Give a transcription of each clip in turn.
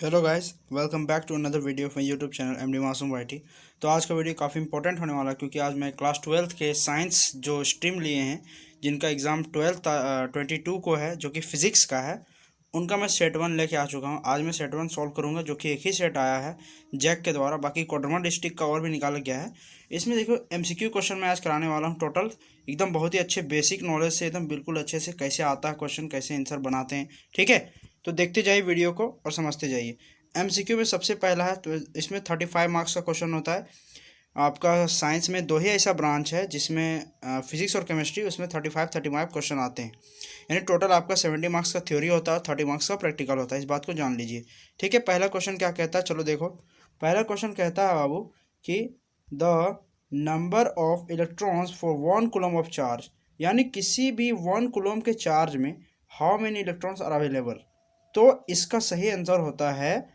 Hello guys, welcome back to another video of my YouTube channel MD Masoom YT. तो आज का video काफ़ी important होने वाला है क्योंकि आज मैं क्लास 12th के साइंस जो स्ट्रीम लिए हैं, जिनका एग्ज़ाम 12/22 को है, जो कि फ़िज़िक्स का है, उनका मैं सेट 1 लेके आ चुका हूँ। आज मैं सेट 1 सॉल्व करूँगा, जो कि एक ही सेट आया है जैक के द्वारा। बाकी कोडरमा डिस्ट्रिक्ट का और भी निकाला गया है। इसमें देखो MCQ क्वेश्चन मैं आज कराने वाला हूँ टोटल, एकदम बहुत ही अच्छे बेसिक नॉलेज से, एकदम बिल्कुल अच्छे से कैसे आता है क्वेश्चन, कैसे आंसर बनाते हैं। ठीक है, तो देखते जाइए वीडियो को और समझते जाइए। MCQ में सबसे पहला है, तो इसमें 35 मार्क्स का क्वेश्चन होता है। आपका साइंस में दो ही ऐसा ब्रांच है जिसमें फिजिक्स और केमिस्ट्री, उसमें 35 क्वेश्चन आते हैं। यानी टोटल आपका 70 मार्क्स का थ्योरी होता है, 30 मार्क्स का प्रैक्टिकल होता है। इस बात को जान लीजिए। ठीक है, पहला क्वेश्चन क्या कहता है, चलो देखो। पहला क्वेश्चन कहता है बाबू कि the number of electrons for 1 coulomb of charge, यानी किसी भी 1 कूलम के चार्ज में how many electrons are available. तो इसका सही आंसर होता है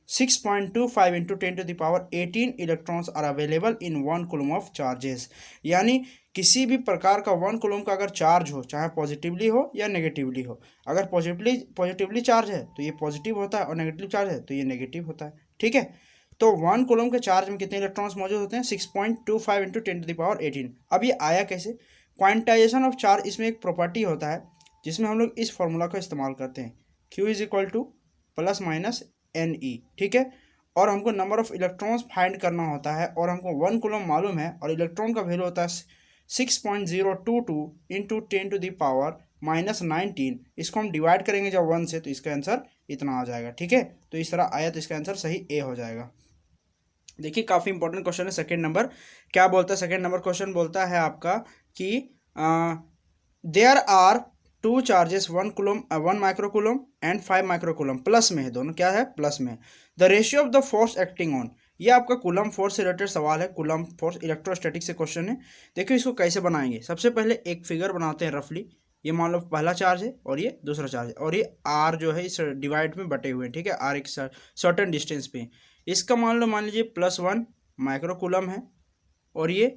6.25 into 10⁻18 electrons are available in 1 coulomb of charges. यानी किसी भी प्रकार का 1 कूलम का अगर चार्ज हो, चाहे पॉजिटिवली हो या नेगेटिवली हो, अगर पॉजिटिवली चार्ज है तो ये पॉजिटिव होता है, और नेगेटिव चार्ज है तो ये नेगेटिव होता है। ठीक है, तो 1 कूलम के चार्ज में कितने इलेक्ट्रॉन्स मौजूद होते हैं? 6.25 इंटू 10⁻18। अब ये आया कैसे? क्वांटाइजेशन ऑफ चार्ज, इसमें एक प्रॉपर्टी होता है जिसमें हम लोग इस फॉर्मूला का इस्तेमाल करते हैं, Q is equal two plus minus NE। ठीक है, और हमको नंबर ऑफ इलेक्ट्रॉन्स फाइंड करना होता है, और हमको 1 कूलम मालूम है, और इलेक्ट्रॉन का वैल्यू होता है 6.022 इंटू 10⁻−19। इसको हम डिवाइड करेंगे जब 1 से, तो इसका आंसर इतना आ जाएगा। ठीक है, तो इस तरह आया, तो इसका आंसर सही A हो जाएगा। देखिए, काफ़ी इंपॉर्टेंट क्वेश्चन है। सेकेंड नंबर क्या बोलता है? सेकेंड नंबर क्वेश्चन बोलता है आपका कि there are 2 charges, 1 microcoulomb and 5 microcoulomb, plus में है, दोनों क्या है? प्लस में है। The ratio of the force acting on, ये आपका कूलम फोर्स से रिलेटेड सवाल है। कूलम फोर्स इलेक्ट्रोस्टैटिक से क्वेश्चन है। देखिए इसको कैसे बनाएंगे। सबसे पहले एक फिगर बनाते हैं रफली। ये मान लो पहला चार्ज है और ये दूसरा चार्ज है, और ये आर जो है इस डिवाइड में बटे हुए हैं। ठीक है, आर एक सर्टेन डिस्टेंस पे। इसका मान लीजिए +1 माइक्रोकूलम है, और ये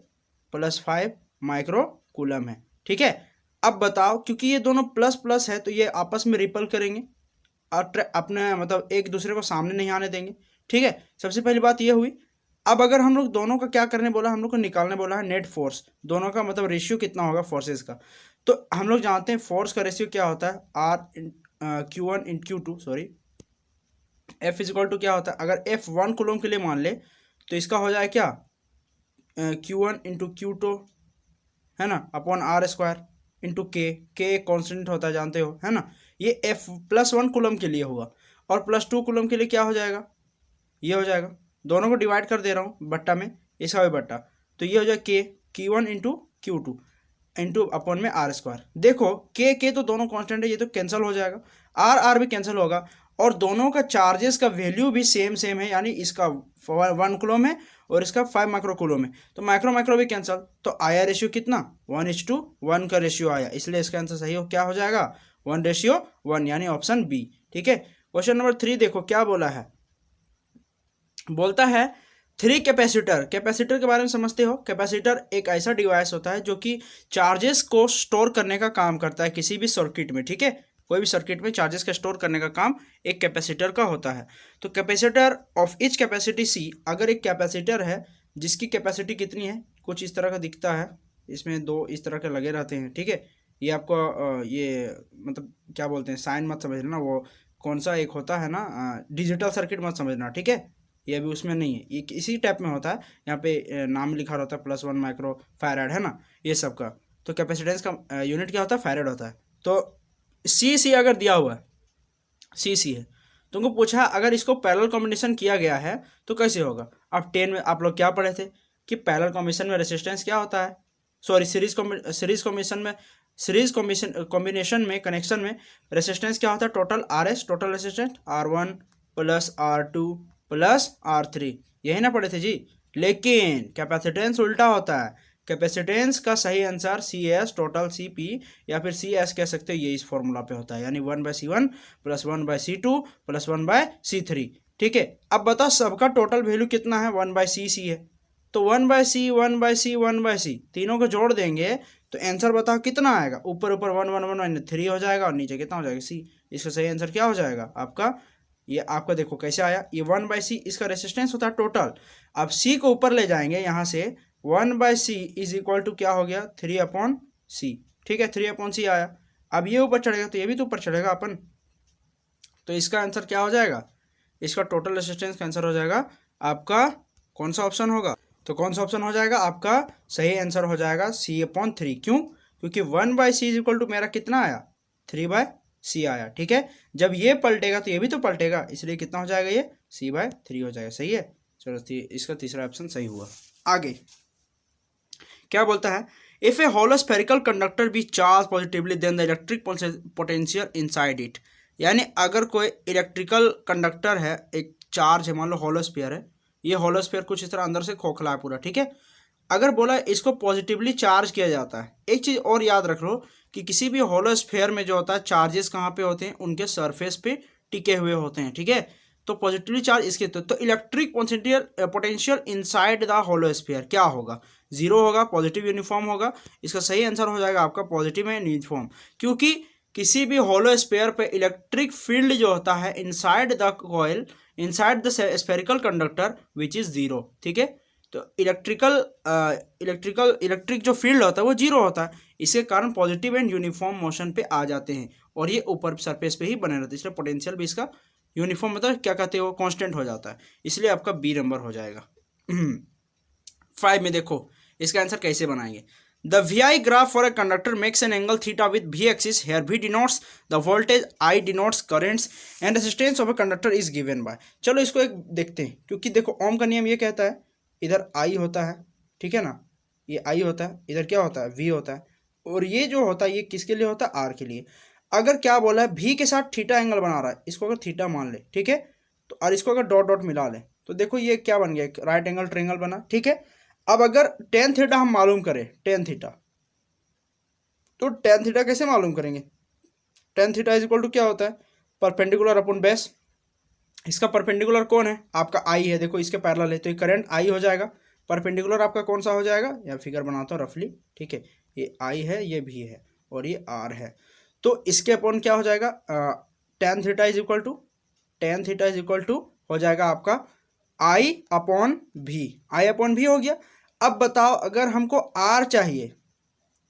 +5 माइक्रोकूलम है। ठीक है, अब बताओ, क्योंकि ये दोनों प्लस प्लस है तो ये आपस में रिपल करेंगे और अपने मतलब एक दूसरे को सामने नहीं आने देंगे। ठीक है, सबसे पहली बात ये हुई। अब अगर हम लोग दोनों का क्या करने बोला, हम लोग को निकालने बोला है नेट फोर्स, दोनों का मतलब रेशियो कितना होगा फोर्सेस का। तो हम लोग जानते हैं फोर्स का रेशियो क्या होता है, Q1 in Q2, sorry, F is equal to क्या होता है, अगर F 1 कूलम के लिए मान ले तो इसका हो जाए क्या, Q1 इंटू Q2, है ना, अपॉन R² इंटू के कॉन्स्टेंट होता है, जानते हो, है ना। ये F +1 कूलम के लिए होगा, और +2 कूलम के लिए क्या हो जाएगा, ये हो जाएगा। दोनों को डिवाइड कर दे रहा हूँ बट्टा में, इसका भी बट्टा, तो ये हो जाएगा Q1 into Q2 into upon में R²। देखो के तो दोनों कांस्टेंट है, ये तो कैंसिल हो जाएगा, आर भी कैंसिल होगा, और दोनों का चार्जेस का वैल्यू भी सेम है। यानी इसका 1 कूलम है और इसका 5 माइक्रो कूलम है, तो माइक्रो भी कैंसिल, तो आया रेशियो कितना, 1:1 का रेशियो आया। इसलिए इसका आंसर सही हो क्या हो जाएगा, 1:1, यानी ऑप्शन बी। ठीक है, क्वेश्चन नंबर 3 देखो क्या बोला है। बोलता है 3 कैपेसिटर के बारे में समझते हो। कैपेसिटर एक ऐसा डिवाइस होता है जो कि चार्जेस को स्टोर करने का काम करता है किसी भी सर्किट में। ठीक है, कोई भी सर्किट में चार्जेस का स्टोर करने का काम एक कैपेसिटर का होता है। तो capacitor of each capacity C, अगर एक कैपेसिटर है जिसकी कैपेसिटी कितनी है, कुछ इस तरह का दिखता है, इसमें 2 इस तरह के लगे रहते हैं। ठीक है, ये आपको ये मतलब क्या बोलते हैं, साइन मत समझना, वो कौन सा एक होता है ना, डिजिटल सर्किट मत समझना। ठीक है, ये अभी उसमें नहीं है, ये इसी टाइप में होता है। यहाँ पे नाम लिखा रहता है +1 माइक्रो फैराड, है ना, ये सब का। तो कैपेसिटेंस का यूनिट क्या होता है, फैराड होता है। तो सी अगर दिया हुआ है, सी है, तुमको पूछा अगर इसको पैरेलल कॉम्बिनेशन किया गया है तो कैसे होगा। अब 10 में आप लोग क्या पढ़े थे कि पैरेलल कॉम्बिनेशन में रेसिस्टेंस क्या होता है, सॉरी सीरीज कॉम्बिनेशन में कनेक्शन में रेसिस्टेंस क्या होता है, total RS, total resistance R1 + R2 + R3, यही ना पढ़े थे जी। लेकिन कैपेसिटेंस उल्टा होता है। कैपेसिटेंस का सही आंसर CS, टोटल CP, या फिर CS कह सकते हो, ये इस फॉर्मूला पे होता है, यानी 1/C1 + 1/C2 + 1/C3। ठीक है, अब बताओ सबका टोटल वैल्यू कितना है, 1/C है, तो 1/C 1/C 1/C तीनों को जोड़ देंगे तो आंसर बताओ कितना आएगा। ऊपर ऊपर 1 1 1 3 हो जाएगा, और नीचे कितना हो जाएगा, C। इसका सही आंसर क्या हो जाएगा आपका, ये आपका देखो कैसे आया, ये 1/c इसका रेसिस्टेंस होता है टोटल। अब c को ऊपर ले जाएंगे यहाँ से, 1/c इज इक्वल टू क्या हो गया 3/c, ठीक है 3/c आया। अब ये ऊपर चढ़ेगा तो ये भी तो ऊपर चढ़ेगा अपन, तो इसका आंसर क्या हो जाएगा, इसका टोटल रेसिस्टेंस का आंसर हो जाएगा आपका कौन सा ऑप्शन होगा, तो कौन सा ऑप्शन हो जाएगा आपका सही आंसर हो जाएगा C/3। क्यों, क्योंकि 1/c इज इक्वल टू मेरा कितना आया 3/c आया, ठीक है। जब ये पलटेगा तो ये भी तो पलटेगा, इसलिए कितना हो जाएगा ये C/3 हो जाएगा, सही है। चलो इसका तीसरा ऑप्शन सही हुआ। आगे क्या बोलता है, if a hollow spherical conductor be charged positively then the electric potential inside it, यानी अगर कोई इलेक्ट्रिकल कंडक्टर है, एक चार्ज है, मान लो होलो स्फीयर है, ये होलो स्फीयर कुछ इस तरह अंदर से खोखला है पूरा, ठीक है। अगर बोला इसको पॉजिटिवली चार्ज किया जाता है, एक चीज़ और याद रख लो कि किसी भी होलो स्फीयर में जो होता है चार्जेस कहाँ पे होते हैं, उनके सरफेस पे टिके हुए होते हैं, ठीक है। तो पॉजिटिवली चार्ज इसके तो electric potential inside the hollow sphere क्या होगा, जीरो होगा, पॉजिटिव यूनिफॉर्म होगा। इसका सही आंसर हो जाएगा आपका पॉजिटिव एंड यूनिफॉर्म, क्योंकि किसी भी होलो स्फीयर पे इलेक्ट्रिक फील्ड जो होता है inside the coil, inside the spherical conductor which is zero, ठीक है। तो इलेक्ट्रिक जो फील्ड होता है वो जीरो होता है, इसके कारण पॉजिटिव एंड यूनिफॉर्म मोशन पे आ जाते हैं और ये ऊपर सरफेस पे ही बने रहते हैं, इसलिए पोटेंशियल भी इसका यूनिफॉर्म मतलब क्या कहते हैं वो कांस्टेंट हो जाता है, इसलिए आपका बी नंबर हो जाएगा। 5 में देखो इसका आंसर कैसे बनाएंगे, the VI graph for a conductor makes an angle theta with V axis, here V denotes the voltage, I denotes currents and resistance of a conductor is given by. चलो इसको एक देखते हैं, क्योंकि देखो ओम का नियम ये कहता है इधर I होता है, ठीक है ना, ये I होता है, इधर क्या होता है V होता है, और ये जो होता है ये किसके लिए होता है R के लिए। अगर क्या बोला है V के साथ थीटा एंगल बना रहा है, इसको अगर थीटा मान ले, ठीक है, तो और इसको अगर डॉट डॉट मिला ले तो देखो ये क्या बन गया, एक राइट एंगल ट्रायंगल बना, ठीक है। अब अगर टेन थीटा हम मालूम करें, टेन थीटा, तो टेन थीटा कैसे मालूम करेंगे, tan theta is equal to क्या होता है परपेंडिकुलर अपॉन बेस। इसका परपेंडिकुलर कौन है आपका I है, देखो इसके पैरेलल है तो ये करंट I हो जाएगा। परपेंडिकुलर आपका कौन सा हो जाएगा, या फिगर बनाता हूँ रफली, ठीक है, ये I है, ये भी है और ये R है, तो इसके अपॉन क्या हो जाएगा tan theta is equal to, tan theta is equal to हो जाएगा आपका I/V, I/V हो गया। अब बताओ अगर हमको R चाहिए,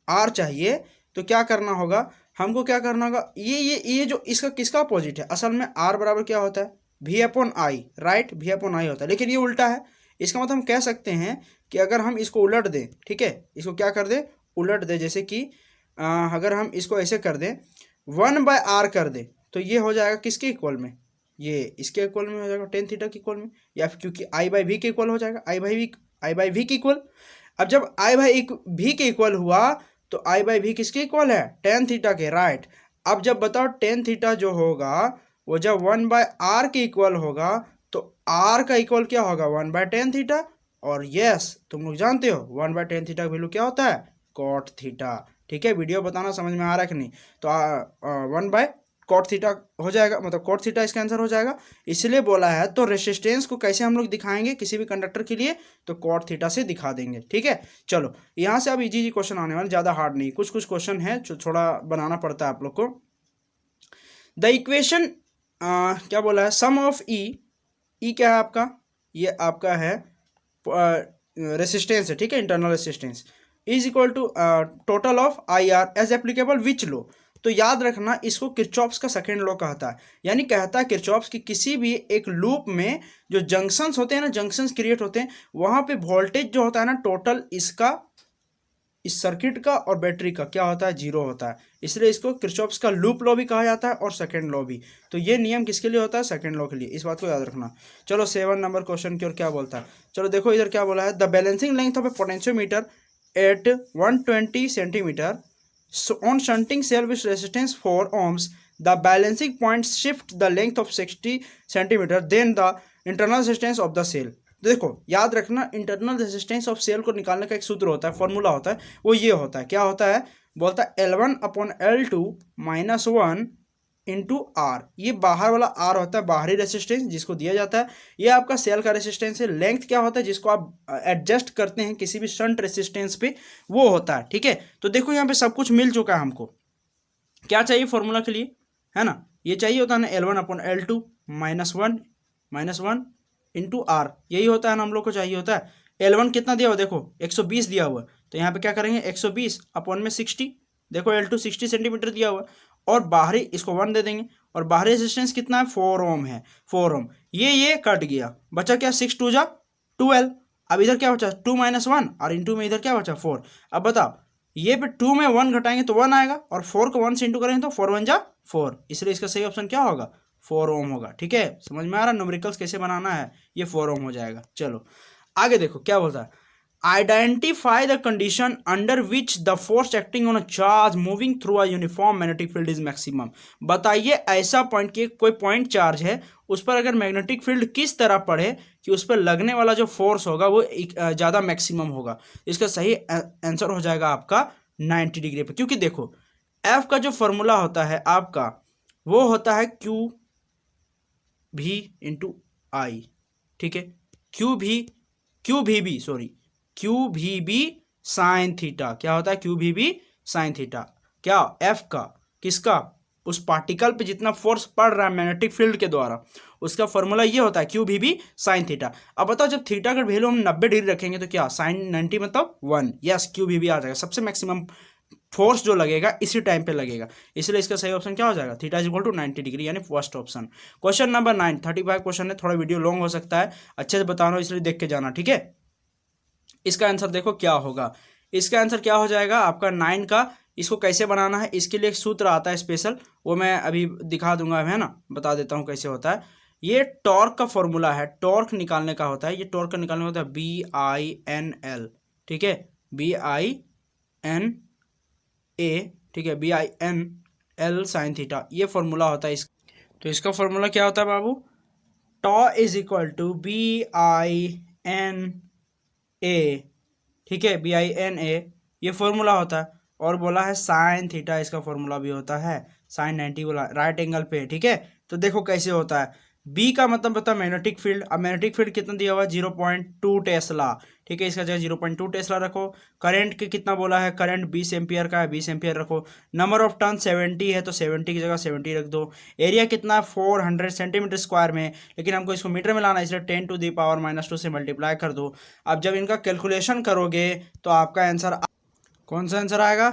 R चाहिए तो क्या करना होगा, हमको क्या करना होगा, ये जो इसका किसका अपोजिट है, असल में R बराबर क्या होता है V/I, राइट, V/I होता है, लेकिन ये उल्टा है। इसका मतलब हम कह सकते हैं कि अगर हम इसको उलट दें, ठीक है, इसको क्या कर दें उलट दें, जैसे कि अगर हम इसको ऐसे कर दें 1/R कर दें तो ये हो जाएगा किसके इक्वल में, ये इसके इक्वल में हो जाएगा टेन थीटा के इक्वल में, या फिर क्योंकि I/V के इक्वल हो जाएगा, I/V के इक्वल। अब जब I/V के इक्वल हुआ तो I/V किसके इक्वल है टेन थीटा के, राइट। अब जब बताओ टेन थीटा जो होगा वो जब 1/R के इक्वल होगा तो R का इक्वल क्या होगा 1/10 थीटा, और यस तुम लोग जानते हो 1/10 थीटा का वैल्यू क्या होता है कॉट थीटा, ठीक है। वीडियो बताना समझ में आ रहा है कि नहीं, तो 1/cot थीटा हो जाएगा, मतलब cot थीटा इसका आंसर हो जाएगा, इसलिए बोला है। तो रेसिस्टेंस को कैसे हम लोग दिखाएंगे किसी भी कंडक्टर के लिए, तो cot थीटा से दिखा देंगे, ठीक है। चलो यहाँ से अब इजी क्वेश्चन आने वाले, ज़्यादा हार्ड नहीं, कुछ कुछ क्वेश्चन है जो थोड़ा बनाना पड़ता है आप लोग को। द इक्वेशन क्या बोला है, सम ऑफ ई क्या है आपका, ये आपका है रेसिस्टेंस है, ठीक है, internal resistance is equal to total of IR as applicable which law. तो याद रखना इसको किरचॉफ्स का सेकेंड लॉ कहता है, यानी कहता है किरचॉफ्स की किसी भी एक लूप में जो जंक्शंस होते हैं ना, जंक्शंस क्रिएट होते हैं, वहां पे वोल्टेज जो होता है ना टोटल इसका, इस सर्किट का और बैटरी का क्या होता है जीरो होता है, इसलिए इसको किरचॉफ्स का लूप लॉ भी कहा जाता है और सेकंड लॉ भी। तो ये नियम किसके लिए होता है सेकंड लॉ के लिए, इस बात को याद रखना। चलो 7 नंबर क्वेश्चन की ओर क्या बोलता है, चलो देखो इधर क्या बोला है, the balancing length of a potentiometer at 120 centimetre on shunting cell with resistance 4 ohms, the balancing point shift the length of 60 centimetre then the internal resistance of the cell. देखो याद रखना इंटरनल रेजिस्टेंस ऑफ सेल को निकालने का एक सूत्र होता है, फॉर्मूला होता है, वो ये होता है, क्या होता है, बोलता है L1/L2 - 1 इंटू R। ये बाहर वाला R होता है बाहरी रेसिस्टेंस जिसको दिया जाता है, ये आपका सेल का रेसिस्टेंस है। लेंथ क्या होता है जिसको आप एडजस्ट करते हैं किसी भी शंट रेसिस्टेंस पे, वो होता है, ठीक है। तो देखो यहाँ पे सब कुछ मिल चुका है, हमको क्या चाहिए फॉर्मूला के लिए, है ना, ये चाहिए होता है ना L1/L2 -1 इंटू आर, यही होता है ना हम लोग को चाहिए होता है। L1 कितना दिया हुआ देखो 120 दिया हुआ, तो यहाँ पे क्या करेंगे 120 अपॉन में 60, देखो L2 60 सेंटीमीटर दिया हुआ, और बाहरी इसको 1 दे देंगे, और बाहरी रेजिस्टेंस कितना है 4 ओम है, 4 ओम। ये कट गया, बचा क्या 6 2 जा 12। अब इधर क्या बचा 2 - 1 और इंटू में इधर क्या बचा 4। अब बताओ ये पे 2 में 1 घटाएंगे तो 1 आएगा, और 4 को 1 से इंटू करेंगे तो 4 1 जा 4, इसलिए इसका सही ऑप्शन क्या होगा 4 ओम होगा। ठीक है, समझ में आ रहा है न्यूमेरिकल्स कैसे बनाना है, ये 4 ओम हो जाएगा। चलो आगे देखो क्या बोलता है, identify the condition under which the force acting on a charge moving through a uniform magnetic field is maximum. बताइए ऐसा पॉइंट की कोई पॉइंट चार्ज है, उस पर अगर मैग्नेटिक फील्ड किस तरह पड़े कि उस पर लगने वाला जो फोर्स होगा वो ज़्यादा मैक्सिमम होगा। इसका सही आंसर हो जाएगा आपका 90 डिग्री पे, क्योंकि देखो एफ का जो फॉर्मूला होता है आपका वो होता है क्यू भी इंटू आई। ठीक है, क्यू भी बी सॉरी क्यू भी बी साइन थीटा, क्या होता है क्यू भी बी साइन थीटा, क्या एफ का किसका उस पार्टिकल पे जितना फोर्स पड़ रहा है मैग्नेटिक फील्ड के द्वारा, उसका फॉर्मूला ये होता है क्यू भी बी साइन थीटा। अब बताओ जब थीटा का वैल्यू हम 90 डिग्री रखेंगे तो क्या साइन 90 मतलब 1, यस क्यू भी बी आ जाएगा, सबसे मैक्सिमम फोर्स जो लगेगा इसी टाइम पे लगेगा, इसलिए इसका सही ऑप्शन क्या हो जाएगा theta is equal to 90 degree, यानी first option. Question number 9, 35 question है, थोड़ा वीडियो लॉन्ग हो सकता है, अच्छे से बताना इसलिए देख के जाना। ठीक है, इसका आंसर देखो क्या होगा, इसका आंसर क्या हो जाएगा आपका 9 का। इसको कैसे बनाना है इसके लिए एक सूत्र आता है स्पेशल, वो मैं अभी दिखा दूंगा, है ना, बता देता हूँ कैसे होता है। ये टॉर्क का फॉर्मूला है, टॉर्क निकालने का होता है, ये टॉर्क का निकालने होता है BINL। ठीक है, BINA, ठीक है, BINL साइन थीटा, ये फॉर्मूला होता है तो इसका फॉर्मूला क्या होता है बाबू, tau is equal to BINA। ठीक है, BINA ये फॉर्मूला होता है, और बोला है साइन थीटा इसका फॉर्मूला भी होता है, साइन 90 बोला राइट एंगल पे। ठीक है, तो देखो कैसे होता है, बी का मतलब बता मैग्नेटिक फील्ड, अब मैग्नेटिक फील्ड कितना दिया हुआ है 0.2 टेस्ला। ठीक है, इसका जगह 0.2 टेस्ला रखो। करंट के कितना बोला है, करंट 20 एम्पियर का है, 20 एम्पियर रखो। नंबर ऑफ टर्न 70 है तो 70 की जगह 70 रख दो। एरिया कितना है 400 सेंटीमीटर स्क्वायर में, लेकिन हमको इसको मीटर में लाना है इसलिए 10⁻⁻² से मल्टीप्लाई कर दो। अब जब इनका कैलकुलेशन करोगे तो आपका आंसर कौन सा आंसर आएगा,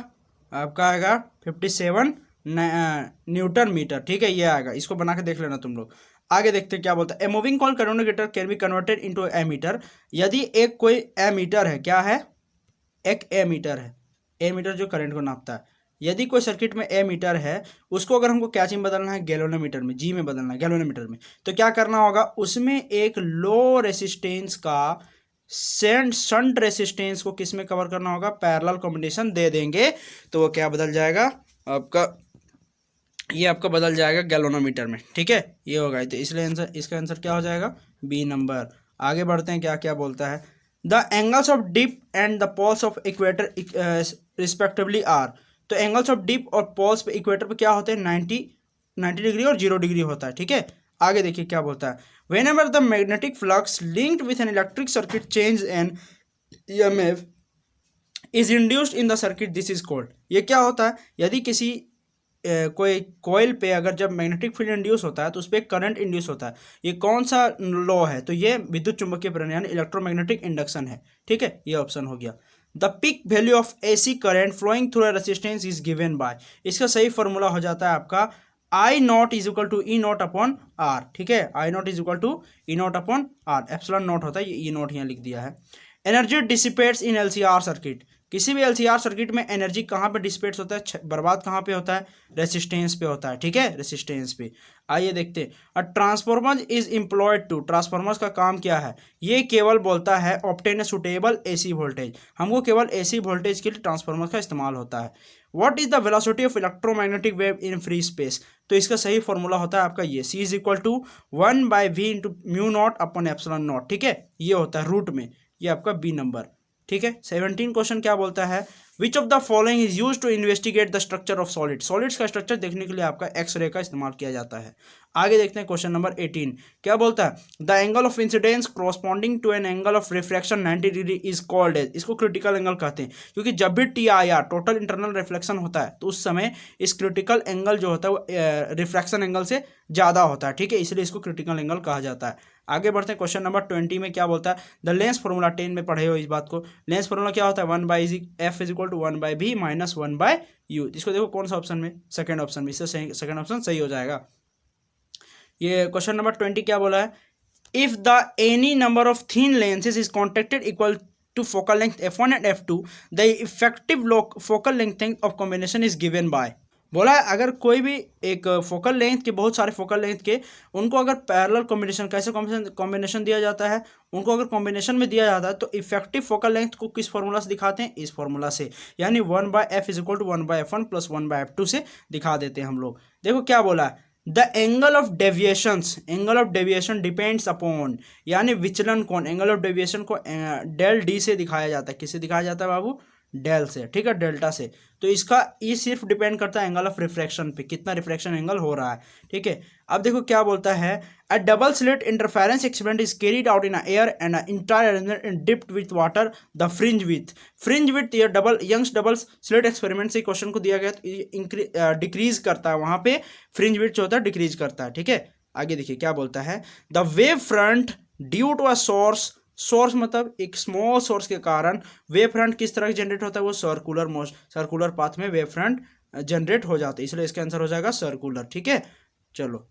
आपका आएगा 57 न्यूटन मीटर। ठीक है, ये आएगा, इसको बना के देख लेना तुम लोग। आगे देखते हैं क्या बोलता है, a moving coil communicator can be converted into ammeter. यदि एक कोई एमीटर है, क्या है एक एमीटर है, एमीटर जो करंट को नापता है, यदि कोई सर्किट में एमीटर है उसको अगर हमको क्या चीज बदलना है गैलोनोमीटर में, जी में बदलना है गैलोनोमीटर में, तो क्या करना होगा उसमें एक लो रेसिस्टेंस का शंट रेसिस्टेंस को किस में कवर करना होगा, पैरेलल कॉम्बिनेशन दे देंगे तो वो क्या बदल जाएगा आपका, ये आपका बदल जाएगा गैलोनोमीटर में। ठीक है, ये होगा, तो इसलिए आंसर इसका आंसर क्या हो जाएगा बी नंबर। आगे बढ़ते हैं, क्या क्या बोलता है, the angles of dip and the poles of equator respectively are. तो एंगल्स ऑफ डिप और पोल्स पे इक्वेटर पे क्या होते हैं 90 डिग्री और 0 डिग्री होता है। ठीक है, आगे देखिए क्या बोलता है, whenever the magnetic flux linked with an electric circuit change an EMF is induced in the circuit this is called. ये क्या होता है, यदि किसी कोई कॉइल पे अगर जब मैग्नेटिक फील्ड इंड्यूस होता है तो उस पर करंट इंड्यूस होता है, ये कौन सा लॉ है, तो ये विद्युत चुंबकीय प्रेरण यानी इलेक्ट्रोमैग्नेटिक इंडक्शन है। ठीक है, ये ऑप्शन हो गया। The peak value of AC current flowing through a resistance is given by, इसका सही फॉर्मूला हो जाता है आपका I0 is equal to E0 upon R। ठीक है, I0 is equal to E0 upon R, epsilon naught होता है, ये E0 यहाँ लिख दिया है। Energy dissipates in LCR circuit, किसी भी LCR सर्किट में एनर्जी कहाँ पे डिसिपेट्स होता है, बर्बाद कहाँ पे होता है, रेसिस्टेंस पे होता है। ठीक है, रेसिस्टेंस पे। आइए देखते हैं, a transformer is employed to, transformers का काम क्या है, ये केवल बोलता है obtain a suitable AC voltage, हमको केवल AC वोल्टेज के लिए ट्रांसफॉर्मर का इस्तेमाल होता है। What is the velocity of electromagnetic wave in free space, तो इसका सही फॉर्मूला होता है आपका ये C is equal to 1/v into μ0 upon epsilon naught. ठीक है, ये होता है रूट में, ये आपका बी नंबर। ठीक है, 17 क्वेश्चन क्या बोलता है, which of the following is use to investigate the structure of solid, solids का स्ट्रक्चर देखने के लिए आपका एक्सरे का इस्तेमाल किया जाता है। आगे देखते हैं क्वेश्चन नंबर 18 क्या बोलता है, the angle of incidence corresponding to an angle of refraction 90 degree is called as, इसको क्रिटिकल एंगल कहते हैं, क्योंकि जब भी T I R total internal reflection होता है तो उस समय इस क्रिटिकल एंगल जो होता है वो रिफ्रैक्शन एंगल से ज़्यादा होता है, ठीक है, इसलिए इसको क्रिटिकल एंगल कहा जाता है। आगे बढ़ते हैं क्वेश्चन नंबर 20 में क्या बोलता है, द लेंस फॉर्मूला 10 में पढ़े हो इस बात को, लेंस फॉर्मूला क्या होता है 1/f is equal to 1/b minus 1/u। इसको देखो कौन सा ऑप्शन में, सेकंड ऑप्शन में, इससे सेकंड ऑप्शन सही हो जाएगा। ये क्वेश्चन नंबर 20 क्या बोला है, if the any number of thin lenses is contacted equal to focal length f1 and f2 the effective focal length of combination is given by. बोला है अगर कोई भी एक फोकल लेंथ के, बहुत सारे फोकल लेंथ के, उनको अगर पैरेलल कॉम्बिनेशन, कैसे कॉम्बिनेशन दिया जाता है, उनको अगर कॉम्बिनेशन में दिया जाता है तो इफेक्टिव फोकल लेंथ को किस फॉर्मूला से दिखाते हैं, इस फॉर्मूला से, यानी 1/f is equal to 1/f1 plus 1/f2 से दिखा देते हैं हम लोग। देखो क्या बोला है, the angle of deviation depends upon, यानी विचलन कोण, एंगल ऑफ डेविएशन को डेल डी से दिखाया जाता है, किससे दिखाया जाता है बाबू, डेल से, ठीक है, डेल्टा से। तो इसका ये सिर्फ डिपेंड करता है एंगल ऑफ रिफ्रैक्शन पे, कितना रिफ्रैक्शन एंगल हो रहा है, ठीक है। अब देखो क्या बोलता है, अ double slit interference experiment is carried out in air and entire arrangement in dipped with water the fringe with ये यंग्स डबल स्लिट एक्सपेरिमेंट से क्वेश्चन को दिया गया, तो डिक्रीज करता है वहां पे, फ्रिंज विथ जो होता है डिक्रीज करता है, ठीक है। आगे देखिए क्या बोलता है, the wave front due to a source मतलब एक स्मॉल सोर्स के कारण वेव फ्रंट किस तरह जनरेट होता है, वो सर्कुलर पाथ में वेव फ्रंट जनरेट हो जाते हैं, इसलिए इसका आंसर हो जाएगा सर्कुलर, ठीक है। चलो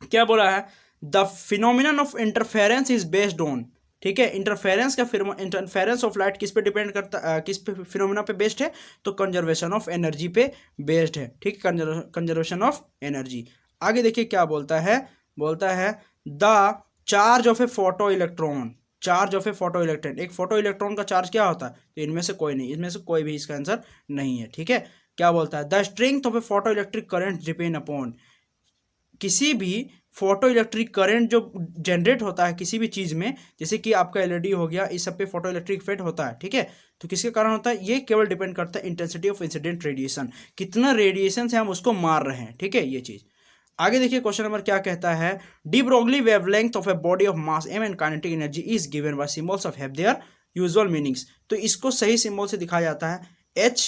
क्या बोला है, the phenomenon of interference is based on, ठीक है, इंटरफेरेंस ऑफ लाइट किस पे डिपेंड करता, किस पे फिनोमिना पे बेस्ड है, तो कंजर्वेशन ऑफ एनर्जी पे बेस्ड है, ठीक, कंजर्वेशन ऑफ एनर्जी। आगे देखिए क्या बोलता है, the charge of A photo electron, एक फोटो इलेक्ट्रॉन का चार्ज क्या होता है, तो इनमें से कोई नहीं, इसमें से कोई भी इसका आंसर नहीं है, ठीक है। क्या बोलता है, the strength of A photo electric current depend upon, किसी भी फोटो इलेक्ट्रिक करंट जो जनरेट होता है किसी भी चीज में, जैसे कि आपका एलईडी हो गया, इस सब पे फोटो इलेक्ट्रिक इफेक्ट होता है, ठीक है, तो किसके कारण होता है, ये केवल डिपेंड करता है इंटेंसिटी ऑफ इंसिडेंट रेडिएशन, कितना रेडिएशन से हम उसको मार रहे हैं, ठीक है, ये चीज। आगे देखिए क्वेश्चन नंबर क्या कहता है, de Broglie wavelength of a body of mass m and kinetic energy is given bye symbols of have their usual meanings. तो इसको सही सिंबल से दिखाया जाता है h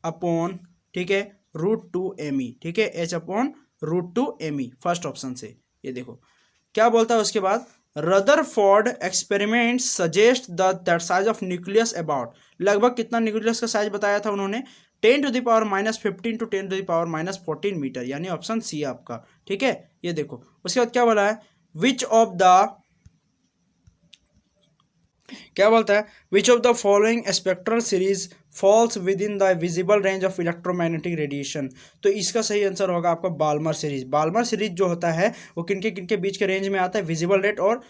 अपॉन, ठीक है, √2me, ठीक है, h upon √2me, first option से। ये देखो क्या बोलता है उसके बाद, Rutherford experiment suggest that size of nucleus about, लगभग कितना न्यूक्लियस का साइज बताया था उन्होंने, 10⁻⁻15 टू 10⁻⁻14 मीटर, यानी ऑप्शन सी आपका, ठीक है। ये देखो उसके बाद क्या बोला है, which of the following spectral series falls within the visible range of electromagnetic radiation. तो इसका सही आंसर होगा आपका बाल्मर सीरीज जो होता है वो किनके बीच के रेंज में आता है, विजिबल रेट और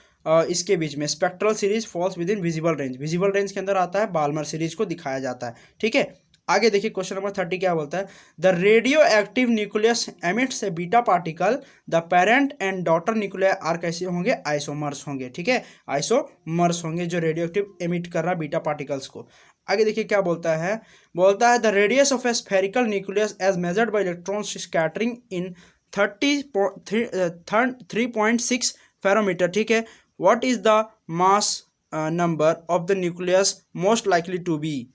इसके बीच में, spectral series falls within visible range के अंदर आता है, बाल्मर सीरीज को दिखाया जाता है, ठीक है। आगे देखिए क्वेश्चन नंबर 30 क्या बोलता है, the radioactive nucleus emits a beta particle, the parent and daughter nuclear are कैसे होंगे, आइसोमर्स होंगे, ठीक है, आइसोमर्स होंगे जो रेडियो एक्टिव एमिट कर रहा है बीटा पार्टिकल्स को। आगे देखिए क्या बोलता है, the radius of a spherical nucleus as measured by electrons scattering in 3.6 fermimeter, ठीक है, what is the mass number of the nucleus most likely to be.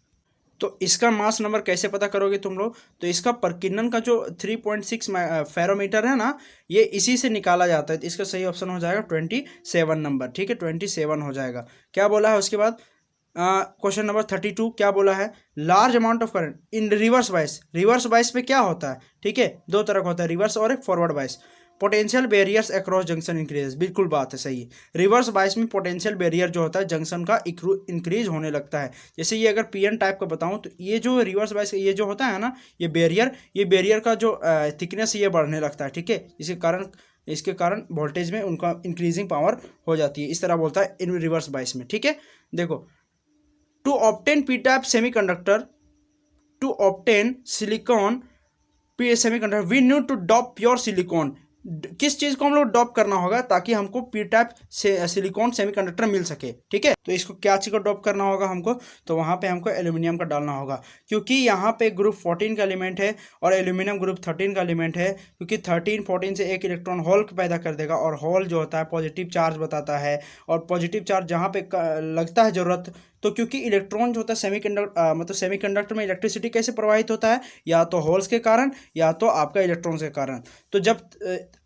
तो इसका मास नंबर कैसे पता करोगे तुम लोग, तो इसका प्रकीर्णन का जो 3.6 फेरोमीटर है ना, ये इसी से निकाला जाता है, तो इसका सही ऑप्शन हो जाएगा 27 नंबर, ठीक है, 27 हो जाएगा। क्या बोला है उसके बाद, क्वेश्चन नंबर 32 क्या बोला है, large amount of current in reverse bias पे क्या होता है, ठीक है, दो तरह का होता है, रिवर्स और एक forward bias, potential barriers across junction increase, बिल्कुल बात है सही। रिवर्स बायस में पोटेंशियल बैरियर जो होता है जंक्शन का इंक्रीज होने लगता है, जैसे ये अगर पीएन टाइप का बताऊं तो ये जो रिवर्स बायस ये जो होता है ना, ये बैरियर का जो थिकनेस ये बढ़ने लगता है, ठीक है, इसके कारण वोल्टेज में उनका इंक्रीजिंग पावर हो जाती है, इस तरह बोलता है इन रिवर्स बायस में, ठीक है। देखो to obtain P type semiconductor, to obtain silicon semiconductor we need to dope pure silicon, किस चीज़ को हम लोग डॉप करना होगा ताकि हमको पी टाइप से सिलिकॉन सेमीकंडक्टर मिल सके, ठीक है। तो इसको क्या चीज़ को डॉप करना होगा हमको, तो वहाँ पे हमको एल्यूमिनियम का डालना होगा, क्योंकि यहाँ पे ग्रुप 14 का एलिमेंट है और एल्यूमिनियम ग्रुप 13 का एलिमेंट है, क्योंकि 13 14 से एक इलेक्ट्रॉन होल पैदा कर देगा, और होल जो होता है पॉजिटिव चार्ज बताता है, और पॉजिटिव चार्ज जहाँ पे लगता है ज़रूरत, तो क्योंकि इलेक्ट्रॉन जो होता है मतलब सेमीकंडक्टर में इलेक्ट्रिसिटी कैसे प्रवाहित होता है, या तो होल्स के कारण या तो आपका इलेक्ट्रॉन्स के कारण। तो जब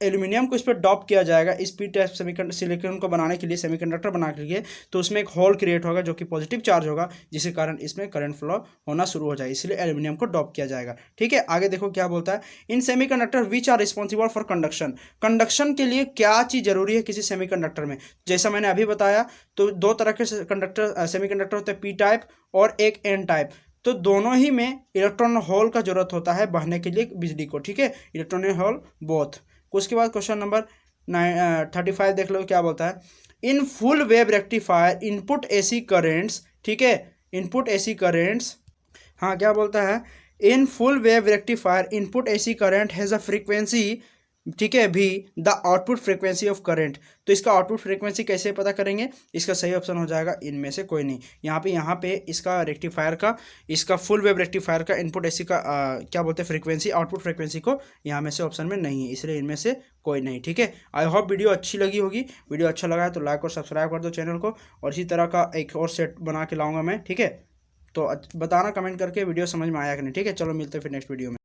एल्यूमिनियम को इस पर डॉप किया जाएगा इस पी टाइप सिलिकॉन को बनाने के लिए, सेमीकंडक्टर बनाने के लिए, तो उसमें एक होल क्रिएट होगा जो कि पॉजिटिव चार्ज होगा, जिसके कारण इसमें करंट फ्लो होना शुरू हो जाए, इसलिए एल्यूमिनियम को डॉप किया जाएगा, ठीक है। आगे देखो क्या बोलता है, in semiconductor which are responsible for conduction, conduction के लिए क्या चीज़ जरूरी है किसी सेमीकंडक्टर में। जैसा मैंने अभी बताया, तो दो तरह के कंडक्टर सेमीकंडक्टर होते हैं, पी टाइप और एक एन टाइप। तो दोनों ही में इलेक्ट्रॉन होल का जरूरत होता है बहने के लिए बिजली को, ठीक है, इलेक्ट्रॉन होल बोथ। उसके बाद क्वेश्चन नंबर 35 देख लो क्या बोलता है, in full wave rectifier input AC currents, ठीक है, इनपुट एसी करेंट्स, हाँ क्या बोलता है, in full wave rectifier input AC current has a frequency, ठीक है, भी the output frequency of current. तो इसका आउटपुट फ्रीक्वेंसी कैसे पता करेंगे, इसका सही ऑप्शन हो जाएगा इनमें से कोई नहीं। यहाँ पे इसका रेक्टिफायर का, इसका फुल वेव रेक्टिफायर का इनपुट एसी का क्या बोलते हैं फ्रीक्वेंसी, आउटपुट फ्रीक्वेंसी को यहाँ में से ऑप्शन में नहीं है, इसलिए इनमें से कोई नहीं, ठीक है। आई होप वीडियो अच्छी लगी होगी, वीडियो अच्छा लगा है तो लाइक और सब्सक्राइब कर दो चैनल को, और इसी तरह का एक और सेट बना के लाऊंगा मैं, ठीक है। तो बताना कमेंट करके वीडियो समझ में आया कि नहीं, ठीक है। चलो मिलते हैं फिर नेक्स्ट वीडियो में।